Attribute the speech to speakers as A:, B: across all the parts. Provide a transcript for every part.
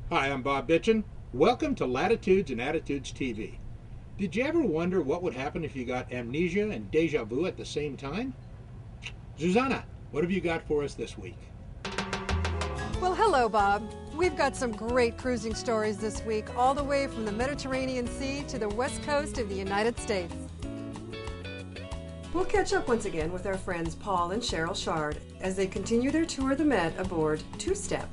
A: Hi, I'm Bob Bitchin. Welcome to Latitudes and Attitudes TV. Did you ever wonder what would happen if you got amnesia and deja vu at the same time? Susanna, what have you got for us this week?
B: Well, hello, Bob. We've got some great cruising stories this week, all the way from the Mediterranean Sea to the west coast of the United States. We'll catch up once again with our friends Paul and Cheryl Shard as they continue their tour of the Med aboard Two Step.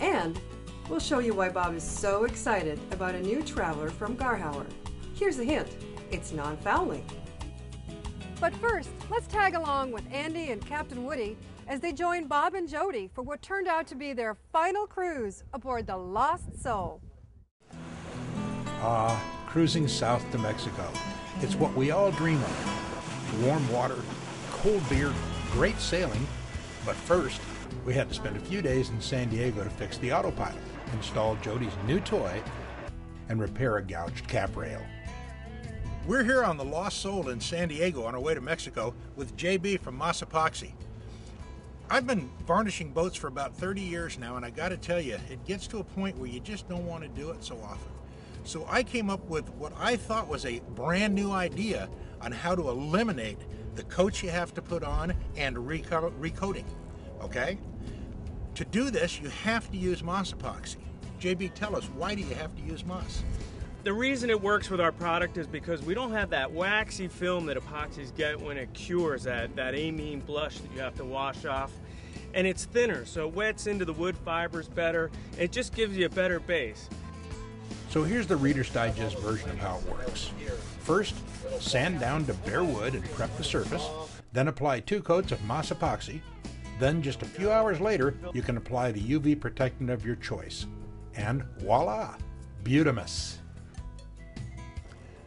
B: And we'll show you why Bob is so excited about a new traveler from Garhauer. Here's a hint, it's non-fouling. But first, let's tag along with Andy and Captain Woody as they join Bob and Jody for what turned out to be their final cruise aboard the Lost Soul.
C: Cruising south to Mexico. It's what we all dream of. Warm water, cold beer, great sailing. But first, we had to spend a few days in San Diego to fix the autopilot, install Jody's new toy, and repair a gouged cap rail.
A: We're here on the Lost Soul in San Diego on our way to Mexico with JB from Epoxy. I've been varnishing boats for about 30 years now, and I got to tell you, it gets to a point where you just don't want to do it so often. So I came up with what I thought was a brand new idea on how to eliminate the coats you have to put on and recoating. Okay? To do this, you have to use Moss Epoxy. JB, tell us, why do you have to use Moss?
D: The reason it works with our product is because we don't have that waxy film that epoxies get when it cures, that amine blush that you have to wash off. And it's thinner, so it wets into the wood fibers better. It just gives you a better base.
C: So here's the Reader's Digest version of how it works. First, sand down to bare wood and prep the surface. Then apply 2 coats of Moss Epoxy. Then just a few hours later, you can apply the UV protectant of your choice. And voila, beautimous.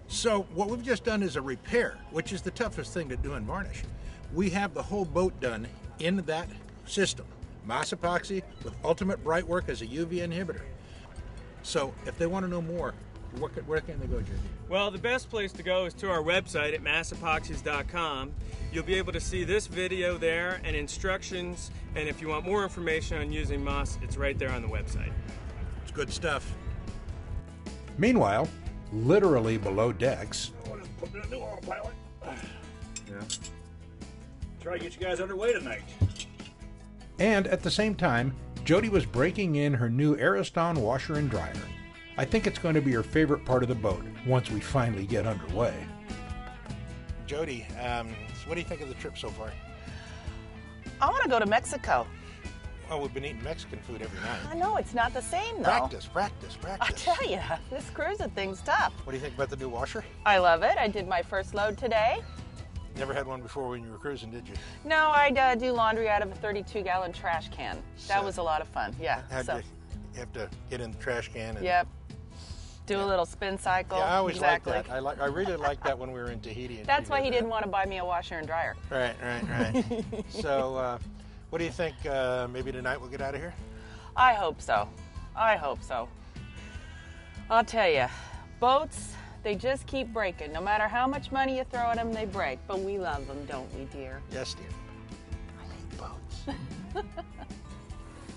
A: So what we've just done is a repair, which is the toughest thing to do in varnish. We have the whole boat done in that system. Moss Epoxy with Ultimate Bright Work as a UV inhibitor. So if they want to know more, where can they go, JB?
D: Well, the best place to go is to our website at massepoxies.com. You'll be able to see this video there and instructions, and if you want more information on using Moss, it's right there on the website.
A: It's good stuff.
C: Meanwhile, literally below decks,
E: Yeah. Try to get you guys underway tonight.
C: and at the same time, Jody was breaking in her new Ariston washer and dryer. I think it's going to be her favorite part of the boat once we finally get underway.
A: Jody, so what do you think of the trip so far?
F: I want to go to Mexico.
A: Well, we've been eating Mexican food every night.
F: I know, it's not the same, though.
A: Practice.
F: I tell you, this cruising thing's tough.
A: What do you think about the new washer?
F: I love it. I did my first load today.
A: Never had one before when you were cruising, did you?
F: No, I do laundry out of a 32-gallon trash can. That
A: So-
F: was a lot of fun, yeah.
A: You have to get in the trash can. And,
F: Yep. Do a little spin cycle.
A: Yeah, I always
F: exactly.
A: liked that. I really liked that when we were in Tahiti. And
F: That's
A: she
F: why
A: did
F: he
A: that.
F: didn't want to buy me a washer and dryer.
A: Right. So, what do you think? Maybe tonight we'll get out of here?
F: I hope so. I'll tell you, boats, they just keep breaking. No matter how much money you throw at them, they break. But we love them, don't we, dear?
A: Yes, dear. I hate boats.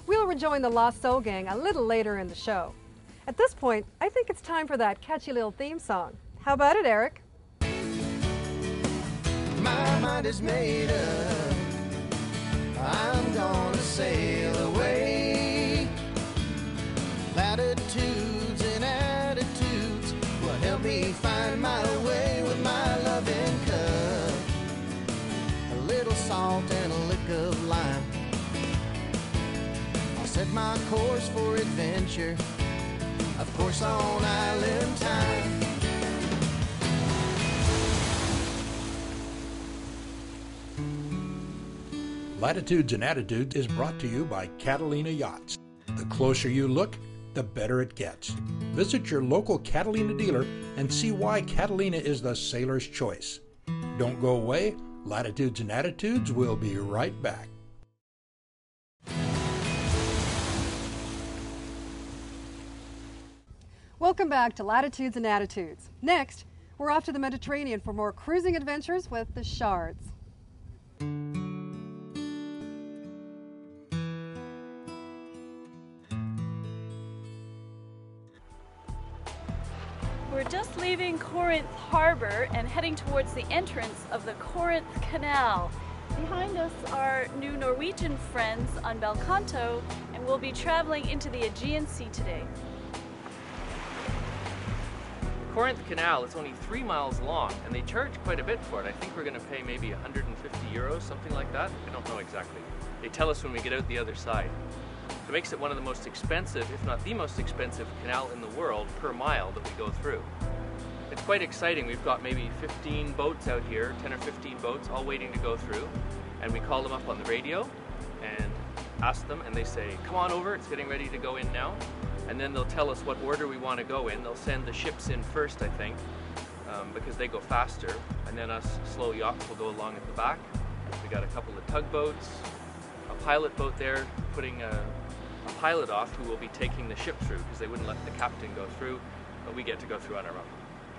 B: We'll rejoin the Lost Soul gang a little later in the show. At this point, I think it's time for that catchy little theme song. How about it, Eric?
G: My mind is made up. I'm gonna sail away. Latitudes and attitudes will help me find my way with my loving cup. A little salt and a lick of lime. I'll set my course for adventure, of course on island time.
C: Latitudes and Attitudes is brought to you by Catalina Yachts. The closer you look, the better it gets. Visit your local Catalina dealer and see why Catalina is the sailor's choice. Don't go away. Latitudes and Attitudes will be right back.
B: Welcome back to Latitudes and Attitudes. Next, we're off to the Mediterranean for more cruising adventures with the Shards.
H: We're just leaving Corinth Harbor and heading towards the entrance of the Corinth Canal. Behind us are new Norwegian friends on Belcanto, and we'll be traveling into the Aegean Sea today.
I: The Corinth Canal is only 3 miles long, and they charge quite a bit for it. I think we're going to pay maybe 150 euros, something like that. I don't know exactly. They tell us when we get out the other side. It makes it one of the most expensive, if not the most expensive, canal in the world per mile that we go through. It's quite exciting. We've got maybe 15 boats out here, 10 or 15 boats, all waiting to go through. And we call them up on the radio and ask them, and they say, come on over, it's getting ready to go in now. And then they'll tell us what order we want to go in. They'll send the ships in first, I think, because they go faster. And then us slow yachts will go along at the back. We got a couple of tugboats, a pilot boat there putting a pilot off who will be taking the ship through because they wouldn't let the captain go through, but we get to go through on our own.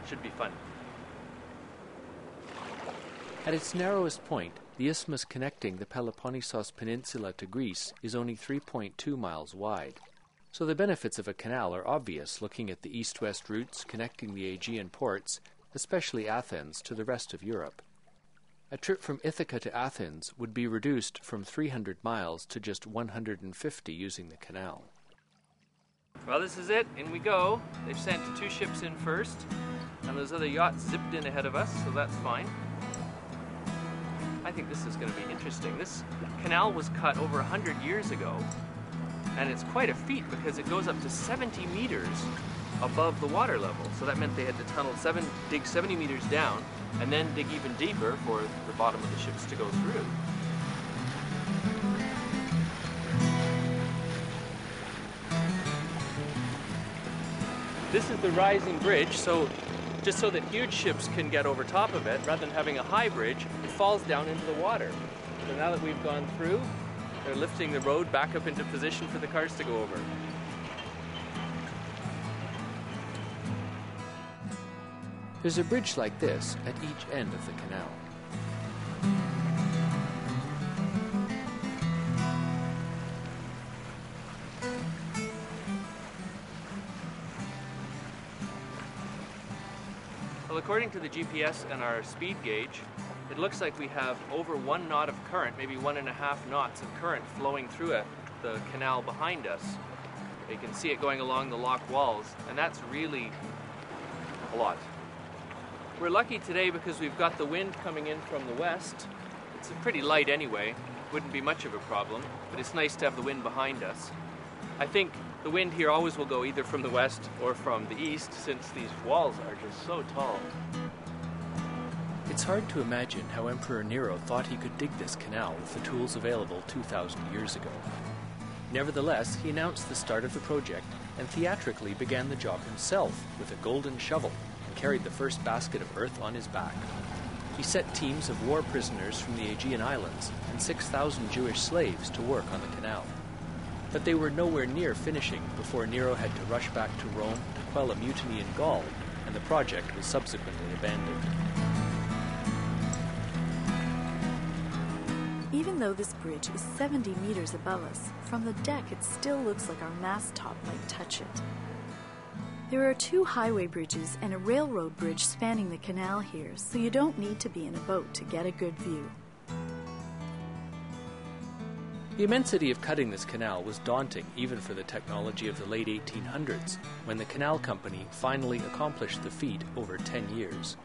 I: Should be fun.
J: At its narrowest point, the isthmus connecting the Peloponnesos Peninsula to Greece is only 3.2 miles wide. So the benefits of a canal are obvious looking at the east-west routes connecting the Aegean ports, especially Athens, to the rest of Europe. A trip from Ithaca to Athens would be reduced from 300 miles to just 150 using the canal.
I: Well, this is it. In we go. They've sent 2 ships in first, and those other yachts zipped in ahead of us, so that's fine. I think this is going to be interesting. This canal was cut over 100 years ago, and it's quite a feat because it goes up to 70 meters above the water level. So that meant they had to dig 70 meters down, and then dig even deeper for the bottom of the ships to go through. This is the rising bridge, so just so that huge ships can get over top of it, rather than having a high bridge, it falls down into the water. So now that we've gone through, they're lifting the road back up into position for the cars to go over.
J: There's a bridge like this at each end of the canal.
I: Well, according to the GPS and our speed gauge, it looks like we have over 1 knot of current, maybe 1.5 knots of current flowing through the canal behind us. You can see it going along the lock walls, and that's really a lot. We're lucky today because we've got the wind coming in from the west. It's pretty light anyway, wouldn't be much of a problem, but it's nice to have the wind behind us. I think the wind here always will go either from the west or from the east, since these walls are just so tall.
J: It's hard to imagine how Emperor Nero thought he could dig this canal with the tools available 2,000 years ago. Nevertheless, he announced the start of the project and theatrically began the job himself with a golden shovel and carried the first basket of earth on his back. He set teams of war prisoners from the Aegean Islands and 6,000 Jewish slaves to work on the canal. But they were nowhere near finishing before Nero had to rush back to Rome to quell a mutiny in Gaul, and the project was subsequently abandoned.
K: Even though this bridge is 70 meters above us, from the deck it still looks like our mast top might touch it. There are 2 highway bridges and a railroad bridge spanning the canal here, so you don't need to be in a boat to get a good view.
J: The immensity of cutting this canal was daunting even for the technology of the late 1800s, when the canal company finally accomplished the feat over 10 years.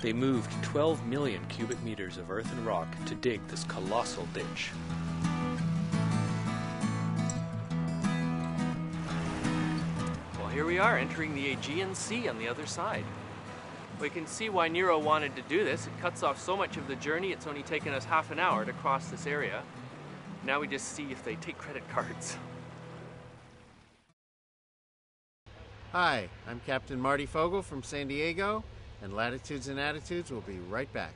J: They moved 12 million cubic meters of earth and rock to dig this colossal ditch.
I: Well, here we are entering the Aegean Sea on the other side. We can see why Nero wanted to do this. It cuts off so much of the journey, it's only taken us half an hour to cross this area. Now we just see if they take credit cards.
G: Hi, I'm Captain Marty Fogel from San Diego, and Latitudes and Attitudes will be right back.